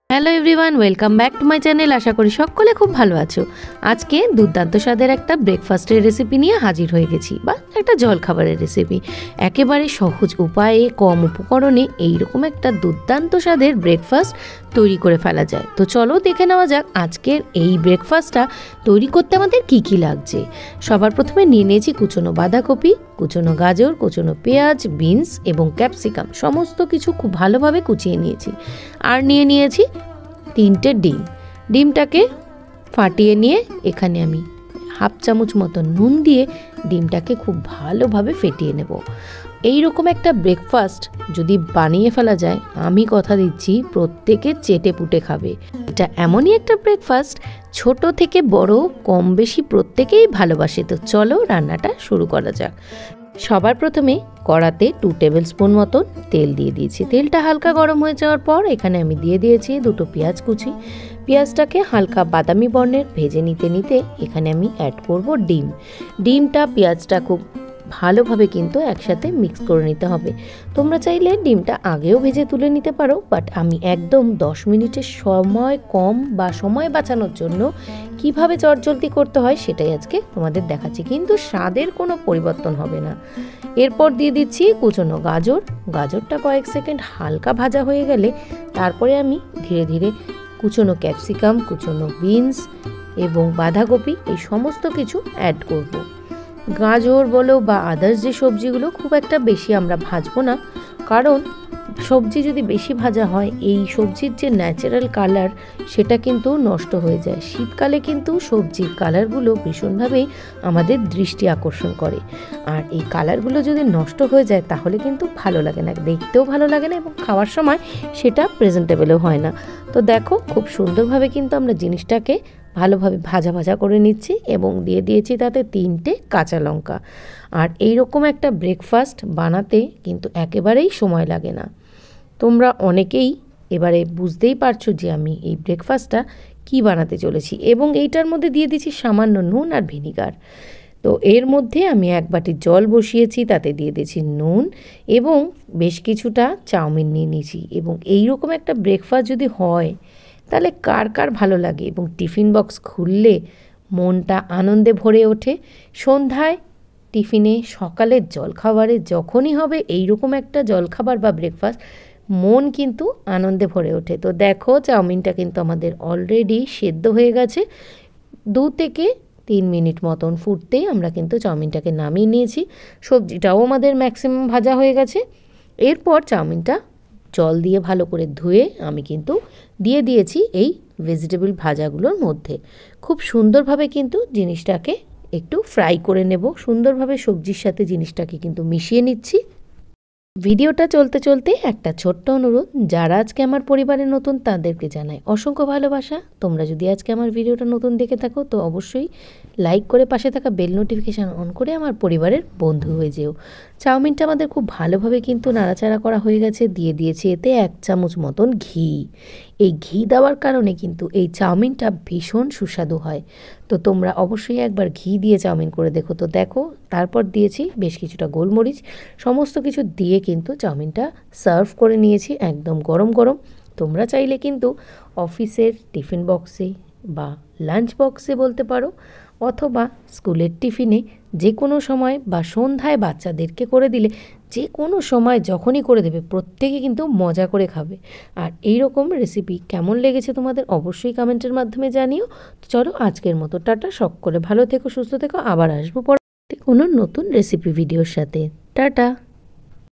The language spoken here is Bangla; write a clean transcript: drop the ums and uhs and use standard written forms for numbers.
Hello everyone, welcome back to my channel. আশা করি সকলে খুব ভালো আছো। আজকে দুর্দান্ত স্বাদের একটা ব্রেকফাস্টের রেসিপি নিয়ে হাজির হয়ে গেছি, বা একটা জলখাবারের রেসিপি। একেবারে সহজ উপায়ে, কম উপকরণে এইরকম একটা দুর্দান্ত স্বাদের ব্রেকফাস্ট তৈরি করে ফেলা যায়। তো চলো দেখে নেওয়া যাক আজকের এই ব্রেকফাস্টটা তৈরি করতে আমাদের কি কি লাগছে। সবার প্রথমে নিয়ে নিয়েছি কুচনো বাঁধাকপি, কুচনো গাজর, কুচনো পেঁয়াজ, বিনস এবং ক্যাপসিকাম, সমস্ত কিছু খুব ভালোভাবে কুচিয়ে নিয়েছি। আর নিয়ে নিয়েছি 3টে ডিম। ডিমটাকে ফাটিয়ে নিয়ে এখানে আমি হাফ চামচ মতো নুন দিয়ে ডিমটাকে খুব ভালোভাবে ফেটিয়ে নেব। এইরকম একটা ব্রেকফাস্ট যদি বানিয়ে ফেলা যায়, আমি কথা দিচ্ছি প্রত্যেকে চেটে পুটে খাবে। এটা এমনই একটা ব্রেকফাস্ট, ছোট থেকে বড় কম বেশি প্রত্যেকেই ভালোবাসে। তো চলো রান্নাটা শুরু করা যাক। সবার প্রথমে কড়াতে 2 টেবিল স্পুন মতন তেল দিয়ে দিয়েছি। তেলটা হালকা গরম হয়ে যাওয়ার পর এখানে আমি দিয়ে দিয়েছি 2টো পেঁয়াজ কুচি। পেঁয়াজটাকে হালকা বাদামি বর্ণের ভেজে নিতে নিতে এখানে আমি অ্যাড করব ডিম। ডিমটা পেঁয়াজটা খুব ভালোভাবে কিন্তু একসাথে মিক্স করে নিতে হবে। তোমরা চাইলে ডিমটা আগেও ভেজে তুলে নিতে পারো, বাট আমি একদম 10 মিনিটের সময় কম বা সময় বাঁচানোর জন্য কিভাবে চটজলদি করতে হয় সেটাই আজকে তোমাদের দেখাচ্ছি, কিন্তু স্বাদের কোনো পরিবর্তন হবে না। এরপর দিয়ে দিচ্ছি কুচনো গাজর। গাজরটা কয়েক সেকেন্ড হালকা ভাজা হয়ে গেলে তারপরে আমি ধীরে ধীরে কুচনো ক্যাপসিকাম, কুচনো বিনস এবং বাঁধাকপি এই সমস্ত কিছু অ্যাড করব। গাজর বলো বা আদার্স যে সবজিগুলো খুব একটা বেশি আমরা ভাজবো না, কারণ সবজি যদি বেশি ভাজা হয় এই সবজির যে ন্যাচারাল কালার সেটা কিন্তু নষ্ট হয়ে যায়। শীতকালে কিন্তু সবজির কালারগুলো ভীষণভাবেই আমাদের দৃষ্টি আকর্ষণ করে, আর এই কালারগুলো যদি নষ্ট হয়ে যায় তাহলে কিন্তু ভালো লাগে না, দেখতেও ভালো লাগে না এবং খাওয়ার সময় সেটা প্রেজেন্টেবলও হয় না। তো দেখো খুব সুন্দরভাবে কিন্তু আমরা জিনিসটাকে ভালোভাবে ভাজা ভাজা করে নিচ্ছি এবং দিয়ে দিয়েছি তাতে 3টে কাঁচা লঙ্কা। আর এইরকম একটা ব্রেকফাস্ট বানাতে কিন্তু একেবারেই সময় লাগে না। তোমরা অনেকেই এবারে বুঝতেই পারছো যে আমি এই ব্রেকফাস্টটা কি বানাতে চলেছি, এবং এইটার মধ্যে দিয়ে দিচ্ছি সামান্য নুন আর ভিনিগার। তো এর মধ্যে আমি 1 বাটি জল বসিয়েছি, তাতে দিয়ে দিয়েছি নুন এবং বেশ কিছুটা চাউমিন নিয়ে নিয়েছি। এবং এইরকম একটা ব্রেকফাস্ট যদি হয় তাহলে কার কার ভালো লাগে, এবং টিফিন বক্স খুললে মনটা আনন্দে ভরে ওঠে। সন্ধ্যায় টিফিনে, সকালের জলখাবারে যখনই হবে এইরকম একটা জলখাবার বা ব্রেকফাস্ট, মন কিন্তু আনন্দে ভরে ওঠে। তো দেখো চাউমিনটা কিন্তু আমাদের অলরেডি সেদ্ধ হয়ে গেছে। 2 থেকে 3 মিনিট মতন ফুটতেই আমরা কিন্তু চাউমিনটাকে নামিয়ে নিয়েছি। সবজিটাও আমাদের ম্যাক্সিমাম ভাজা হয়ে গেছে। এরপর চাউমিনটা জল দিয়ে ভালো করে ধুয়ে আমি কিন্তু দিয়ে দিয়েছি এই ভেজিটেবল ভাজাগুলোর মধ্যে। খুব সুন্দরভাবে কিন্তু জিনিসটাকে একটু ফ্রাই করে নেব। সুন্দরভাবে সবজির সাথে জিনিসটাকে কিন্তু মিশিয়ে নিচ্ছি। ভিডিওটা চলতে চলতে একটা ছোট্ট অনুরোধ, যারা আজকে আমার পরিবারে নতুন তাদেরকে জানাই অসংখ্য ভালোবাসা। তোমরা যদি আজকে আমার ভিডিওটা নতুন দেখে থাকো তো অবশ্যই লাইক করে পাশে থাকা বেল নোটিফিকেশান অন করে আমার পরিবারের বন্ধু হয়ে যেও। চাউমিনটা আমাদের খুব ভালোভাবে কিন্তু নাড়াচাড়া করা হয়ে গেছে। দিয়ে দিয়েছি এতে 1 চামচ মতন ঘি। এই ঘি দেওয়ার কারণে কিন্তু এই চাউমিনটা ভীষণ সুস্বাদু হয়। তো তোমরা অবশ্যই একবার ঘি দিয়ে চাউমিন করে দেখো। তো দেখো তারপর দিয়েছি বেশ কিছুটা গোলমরিচ। সমস্ত কিছু দিয়ে কিন্তু চাউমিনটা সার্ভ করে নিয়েছি একদম গরম গরম। তোমরা চাইলে কিন্তু অফিসের টিফিন বক্সে বা লাঞ্চ বক্সে বলতে পারো, অথবা স্কুলের টিফিনে যে কোনো সময় বা সন্ধ্যায় বাচ্চাদেরকে করে দিলে যে কোনো সময় যখনই করে দেবে প্রত্যেকে কিন্তু মজা করে খাবে। আর এই রকম রেসিপি কেমন লেগেছে তোমাদের অবশ্যই কমেন্টের মাধ্যমে জানিও। তো চলো আজকের মতো টাটা, সকলে ভালো থেকো, সুস্থ থেকো। আবার আসবো পরবর্তী কোনো নতুন রেসিপি ভিডিওর সাথে। টাটা।